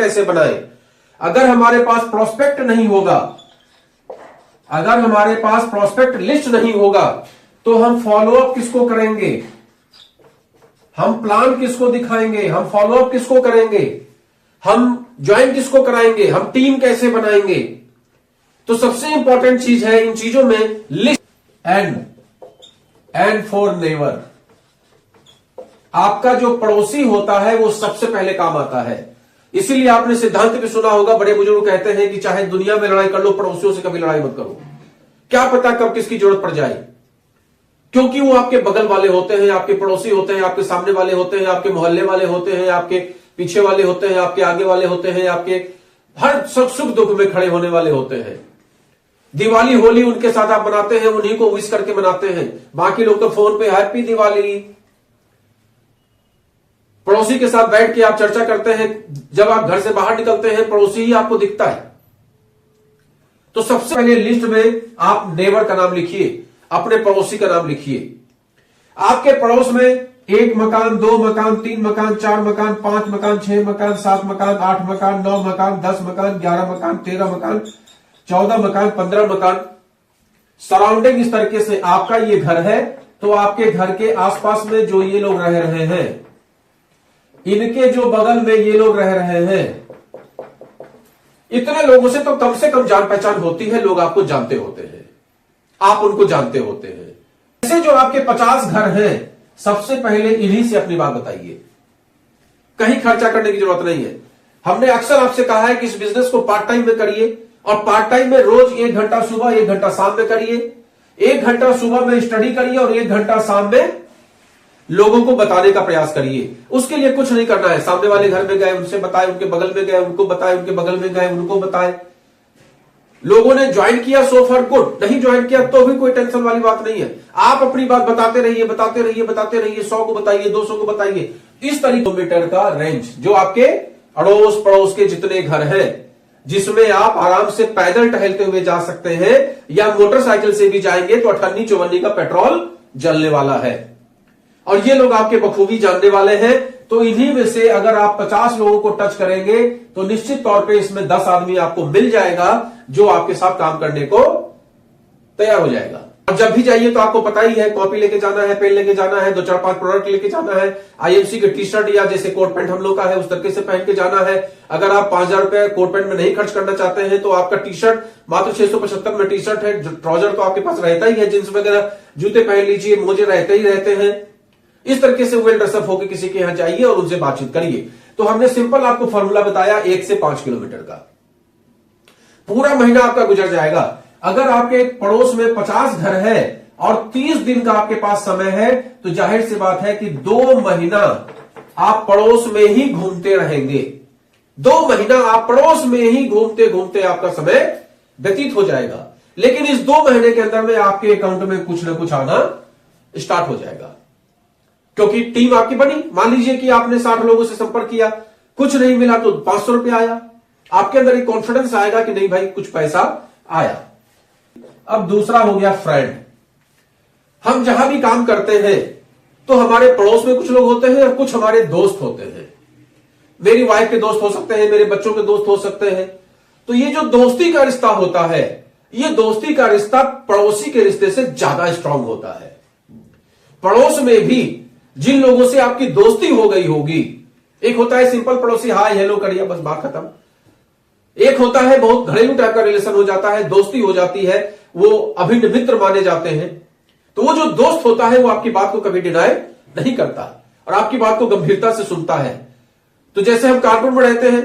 कैसे बनाएं। अगर हमारे पास प्रोस्पेक्ट नहीं होगा, अगर हमारे पास प्रोस्पेक्ट लिस्ट नहीं होगा, तो हम फॉलोअप किसको करेंगे, हम प्लान किसको दिखाएंगे, हम फॉलोअप किसको करेंगे, हम ज्वाइन किसको कराएंगे, हम टीम कैसे बनाएंगे। तो सबसे इंपॉर्टेंट चीज है इन चीजों में लिस्ट एंड फॉर नेवर। आपका जो पड़ोसी होता है वो सबसे पहले काम आता है। इसीलिए आपने सिद्धांत भी सुना होगा, बड़े बुजुर्ग कहते हैं कि चाहे दुनिया में लड़ाई कर लो, पड़ोसियों से कभी लड़ाई मत करो। क्या पता कब किसकी जरूरत पड़ जाए, क्योंकि वो आपके बगल वाले होते हैं, आपके पड़ोसी होते हैं, आपके सामने वाले होते हैं, आपके मोहल्ले वाले होते हैं, आपके पीछे वाले होते हैं, आपके आगे वाले होते हैं, आपके हर सुख दुख में खड़े होने वाले होते हैं। दिवाली होली उनके साथ आप मनाते हैं, उन्हीं को विश करके मनाते हैं। बाकी लोग तो फोन पे हैप्पी दिवाली। पड़ोसी के साथ बैठ के आप चर्चा करते हैं, जब आप घर से बाहर निकलते हैं पड़ोसी ही आपको दिखता है। तो सबसे पहले लिस्ट में आप नेबर का नाम लिखिए, अपने पड़ोसी का नाम लिखिए। आपके पड़ोस में 1 मकान, 2 मकान, 3 मकान, 4 मकान, 5 मकान, 6 मकान, 7 मकान, 8 मकान, 9 मकान, 10 मकान, 11 मकान, 13 मकान, 14 मकान, 15 मकान, सराउंडिंग इस तरीके से आपका ये घर है। तो आपके घर के आसपास में जो ये लोग रह रहे हैं, इनके जो बगल में ये लोग रह रहे हैं, इतने लोगों से तो कम जान पहचान होती है, लोग आपको जानते होते हैं, आप उनको जानते होते हैं। ऐसे जो आपके 50 घर हैं, सबसे पहले इन्हीं से अपनी बात बताइए। कहीं खर्चा करने की जरूरत नहीं है। हमने अक्सर आपसे कहा है कि इस बिजनेस को पार्ट टाइम में करिए, और पार्ट टाइम में रोज 1 घंटा सुबह 1 घंटा शाम में करिए। 1 घंटा सुबह में स्टडी करिए और 1 घंटा शाम में लोगों को बताने का प्रयास करिए। उसके लिए कुछ नहीं करना है, सामने वाले घर में गए उनसे बताए, उनके बगल में गए उनको बताए, उनके बगल में गए उनको बताए। लोगों ने ज्वाइन किया सो फॉर गुड, नहीं ज्वाइन किया तो भी कोई टेंशन वाली बात नहीं है। आप अपनी बात बताते रहिए, बताते रहिए, बताते रहिए। 100 को बताइए, 200 को बताइए। इस तरीके मीटर का रेंज जो आपके अड़ोस पड़ोस के जितने घर हैं, जिसमें आप आराम से पैदल टहलते हुए जा सकते हैं या मोटरसाइकिल से भी जाएंगे तो 58-54 का पेट्रोल जलने वाला है। और ये लोग आपके बखूबी जानने वाले हैं। तो इन्हीं में से अगर आप 50 लोगों को टच करेंगे तो निश्चित तौर पे इसमें 10 आदमी आपको मिल जाएगा जो आपके साथ काम करने को तैयार हो जाएगा। और जब भी जाइए तो आपको पता ही है, कॉपी लेके जाना है, पेन लेके जाना है, 2-4-5 प्रोडक्ट लेके जाना है। आईएमसी के टी शर्ट या जैसे कोट पैंट हम लोग का है उस तरीके से पहन के जाना है। अगर आप 5000 रुपए कोट पैंट में नहीं खर्च करना चाहते हैं तो आपका टी शर्ट मात्र 675 में टी शर्ट है। ट्राउजर तो आपके पास रहता ही है, जींस वगैरह जूते पहन लीजिए, मोजे रहते ही रहते हैं। इस तरीके से वेल ड्रेसअप होकर किसी के यहां जाइए और उनसे बातचीत करिए। तो हमने सिंपल आपको फॉर्मूला बताया 1 से 5 किलोमीटर का। पूरा महीना आपका गुजर जाएगा। अगर आपके पड़ोस में 50 घर है और 30 दिन का आपके पास समय है तो जाहिर सी बात है कि 2 महीना आप पड़ोस में ही घूमते रहेंगे। 2 महीना आप पड़ोस में ही घूमते घूमते आपका समय व्यतीत हो जाएगा। लेकिन इस 2 महीने के अंदर में आपके अकाउंट में कुछ ना कुछ आना स्टार्ट हो जाएगा, क्योंकि टीम आपकी बनी। मान लीजिए कि आपने 60 लोगों से संपर्क किया, कुछ नहीं मिला तो 500 रुपया आया। आपके अंदर एक कॉन्फिडेंस आएगा कि नहीं भाई कुछ पैसा आया। अब दूसरा हो गया फ्रेंड। हम जहां भी काम करते हैं तो हमारे पड़ोस में कुछ लोग होते हैं और कुछ हमारे दोस्त होते हैं। मेरी वाइफ के दोस्त हो सकते हैं, मेरे बच्चों के दोस्त हो सकते हैं। तो ये जो दोस्ती का रिश्ता होता है, ये दोस्ती का रिश्ता पड़ोसी के रिश्ते से ज्यादा स्ट्रांग होता है। पड़ोस में भी जिन लोगों से आपकी दोस्ती हो गई होगी, एक होता है सिंपल पड़ोसी, हाय हेलो करिए बस बात खत्म। एक होता है बहुत घरेलू टाइप का रिलेशन हो जाता है, दोस्ती हो जाती है, वो अभिन्न मित्र माने जाते हैं। तो वो जो दोस्त होता है वो आपकी बात को कभी डिनाई नहीं करता और आपकी बात को गंभीरता से सुनता है। तो जैसे हम कानपुर में रहते हैं,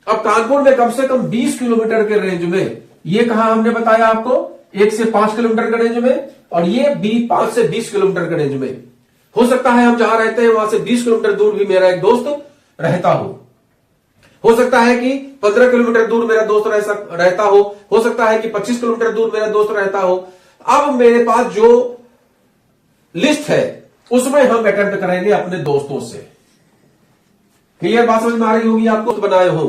अब कानपुर में कम से कम 20 किलोमीटर के रेंज में, ये कहा हमने बताया आपको 1 से 5 किलोमीटर के रेंज में, और ये 5 से 20 किलोमीटर के रेंज में। हो सकता है हम जहां रहते हैं वहां से 20 किलोमीटर दूर भी मेरा एक दोस्त रहता हो सकता है कि 15 किलोमीटर दूर मेरा दोस्त रहता हो सकता है कि 25 किलोमीटर दूर मेरा दोस्त रहता हो। अब मेरे पास जो लिस्ट है उसमें हम अटेम्प्ट करेंगे अपने दोस्तों से। क्लियर बात समझ में आ रही होगी आपको? तो बनाए हो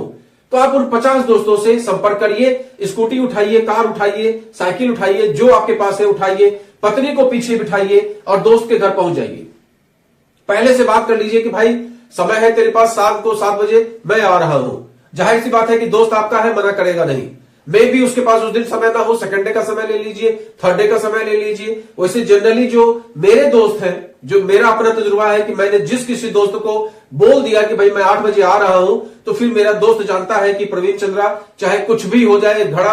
तो आप उन 50 दोस्तों से संपर्क करिए। स्कूटी उठाइए, कार उठाइए, साइकिल उठाइए, जो आपके पास है उठाइए, पत्नी को पीछे बिठाइए और दोस्त के घर पहुंच जाइए। पहले से बात कर लीजिए कि भाई समय है तेरे पास शाम को 7 बजे, मैं आ रहा हूं। जाहिर सी बात है कि दोस्त आपका है, मना करेगा नहीं। मे भी उसके पास उस दिन समय ना हो, सेकंड डे का समय ले लीजिए, थर्ड डे का समय ले लीजिए। वैसे जनरली जो मेरे दोस्त हैं, जो मेरा अपना तजुर्बा है कि मैंने जिस किसी दोस्त को बोल दिया कि भाई मैं 8 बजे आ रहा हूं, तो फिर मेरा दोस्त जानता है कि प्रवीण चंद्रा चाहे कुछ भी हो जाए, घड़ा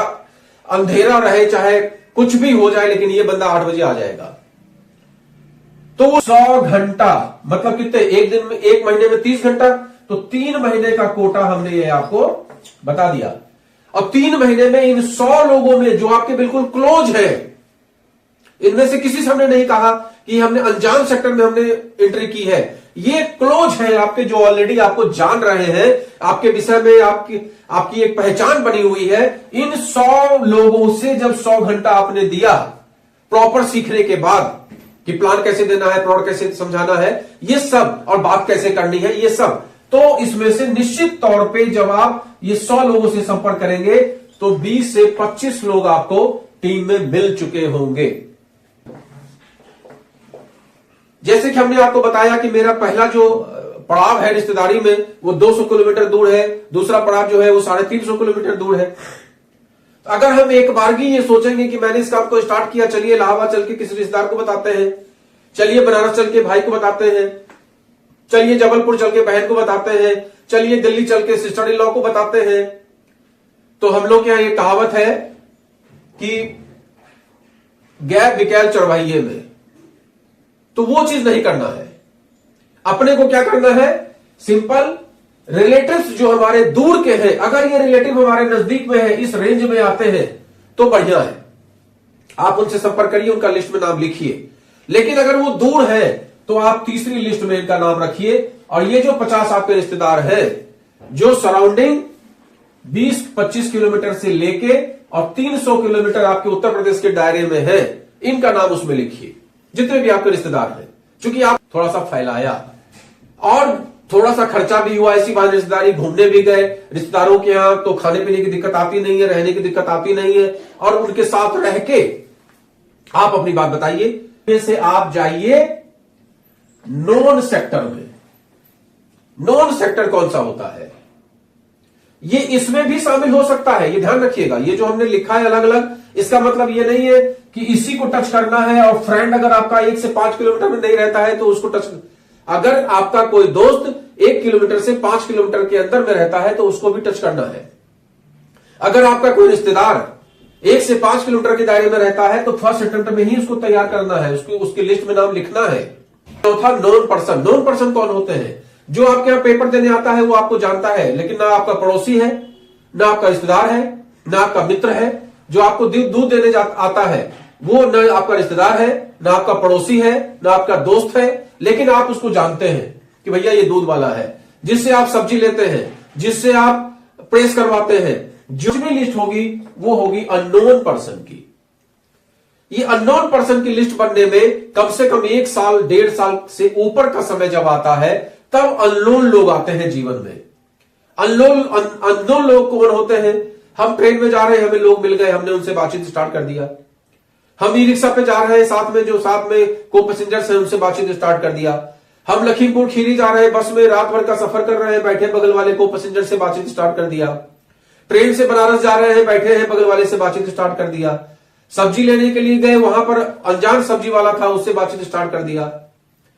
अंधेरा रहे, चाहे कुछ भी हो जाए, लेकिन ये बंदा 8 बजे आ जाएगा। तो 100 घंटा मतलब कितने, एक दिन में, एक महीने में 30 घंटा, तो 3 महीने का कोटा हमने ये आपको बता दिया। अब 3 महीने में इन 100 लोगों में जो आपके बिल्कुल क्लोज है, इनमें से किसी से हमने नहीं कहा कि हमने अनजान सेक्टर में हमने एंट्री की है, ये क्लोज है आपके, जो ऑलरेडी आपको जान रहे हैं, आपके विषय में आपकी एक पहचान बनी हुई है। इन 100 लोगों से जब 100 घंटा आपने दिया प्रॉपर सीखने के बाद कि प्लान कैसे देना है, प्रोडक्ट कैसे समझाना है, ये सब, और बात कैसे करनी है, ये सब, तो इसमें से निश्चित तौर पे जब आप ये 100 लोगों से संपर्क करेंगे तो 20 से 25 लोग आपको टीम में मिल चुके होंगे। जैसे कि हमने आपको बताया कि मेरा पहला जो पड़ाव है रिश्तेदारी में वो 200 किलोमीटर दूर है, दूसरा पड़ाव जो है वो 350 किलोमीटर दूर है। अगर हम एक बारगी ये सोचेंगे कि मैंने इस काम को स्टार्ट किया, चलिए इलाहाबाद चल के किसी रिश्तेदार को बताते हैं, चलिए बनारस चल के भाई को बताते हैं, चलिए जबलपुर चल के बहन को बताते हैं, चलिए दिल्ली चल के सिस्टर इन लॉ को बताते हैं, तो हम लोग के यहां ये कहावत है कि गैप बिकैल चढ़वाइए में, तो वो चीज नहीं करना है। अपने को क्या करना है, सिंपल रिलेटिव्स जो हमारे दूर के हैं, अगर ये रिलेटिव हमारे नजदीक में है, इस रेंज में आते हैं तो बढ़िया है, आप उनसे संपर्क करिए, उनका लिस्ट में नाम लिखिए। लेकिन अगर वो दूर है तो आप तीसरी लिस्ट में इनका नाम रखिए। और ये जो 50 आपके रिश्तेदार हैं, जो सराउंडिंग 20-25 किलोमीटर से लेके और 300 किलोमीटर आपके उत्तर प्रदेश के दायरे में है, इनका नाम उसमें लिखिए, जितने भी आपके रिश्तेदार हैं। क्योंकि आप थोड़ा सा फैलाया और थोड़ा सा खर्चा भी हुआ, ऐसी बात रिश्तेदारी, घूमने भी गए रिश्तेदारों के यहां, तो खाने पीने की दिक्कत आती नहीं है, रहने की दिक्कत आती नहीं है, और उनके साथ रह के आप अपनी बात बताइए। से आप जाइए नॉन सेक्टर में। नॉन सेक्टर कौन सा होता है, ये इसमें भी शामिल हो सकता है, ये ध्यान रखिएगा। ये जो हमने लिखा है अलग अलग, इसका मतलब ये नहीं है कि इसी को टच करना है, और फ्रेंड अगर आपका 1 से 5 किलोमीटर में नहीं रहता है तो उसको टच, अगर आपका कोई दोस्त 1 किलोमीटर से 5 किलोमीटर के अंदर में रहता है तो उसको भी टच करना है। अगर आपका कोई रिश्तेदार 1 से 5 किलोमीटर के दायरे में रहता है तो फर्स्ट अटेम्प्ट में ही उसको तैयार करना है, उसकी लिस्ट में नाम लिखना है। चौथा नॉन पर्सन। नॉन पर्सन कौन होते हैं, जो आपके यहां पेपर देने आता है, वो आपको जानता है, लेकिन ना आपका पड़ोसी है, ना आपका रिश्तेदार है, ना आपका मित्र है। जो आपको दूध देने आता है वो न आपका रिश्तेदार है, ना आपका पड़ोसी है, ना आपका दोस्त है, लेकिन आप उसको जानते हैं कि भैया ये दूध वाला है, जिससे आप सब्जी लेते हैं, जिससे आप प्रेस करवाते हैं। जो भी लिस्ट होगी वो होगी अननोन पर्सन की। ये अननोन पर्सन की लिस्ट बनने में कम से कम 1 साल 1.5 साल से ऊपर का समय जब आता है, तब अननोन लोग आते हैं जीवन में। अननोन लोग कौन होते हैं, हम ट्रेन में जा रहे हैं, हमें लोग मिल गए, हमने उनसे बातचीत स्टार्ट कर दिया। हम ई रिक्शा पे जा रहे हैं, साथ में को पैसेंजर्स हैं, उनसे बातचीत स्टार्ट कर दिया। हम लखीमपुर खीरी जा रहे हैं, बस में रात भर का सफर कर रहे हैं, बैठे बगल वाले को पैसेंजर से बातचीत स्टार्ट कर दिया। ट्रेन से बनारस जा रहे हैं, बैठे हैं, बगल वाले से बातचीत स्टार्ट कर दिया। सब्जी लेने के लिए गए, वहां पर अनजान सब्जी वाला था, उससे बातचीत स्टार्ट कर दिया।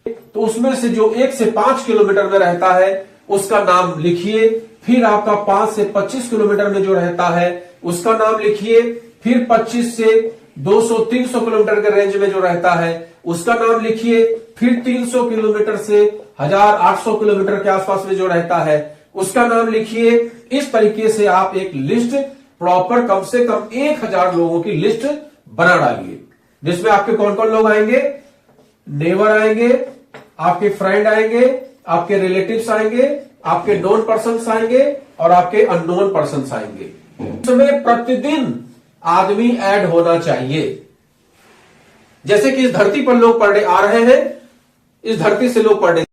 तो उसमें से जो 1 से 5 किलोमीटर में रहता है उसका नाम लिखिए। फिर आपका 5 से 25 किलोमीटर में जो रहता है उसका नाम लिखिए। फिर 25 से 200-300 किलोमीटर के रेंज में जो रहता है उसका नाम लिखिए। फिर 300 किलोमीटर से 1800 किलोमीटर के आसपास में जो रहता है उसका नाम लिखिए। इस तरीके से आप एक लिस्ट प्रॉपर कम से कम 1000 लोगों की लिस्ट बना डालिए, जिसमें आपके कौन कौन लोग आएंगे, नेबर आएंगे, आपके फ्रेंड आएंगे, आपके रिलेटिव्स आएंगे, आपके नोन पर्सन्स आएंगे और आपके अननोन पर्सन्स आएंगे। इसमें प्रतिदिन आदमी ऐड होना चाहिए। जैसे कि इस धरती पर लोग पर डे आ रहे हैं, इस धरती से लोग पर डे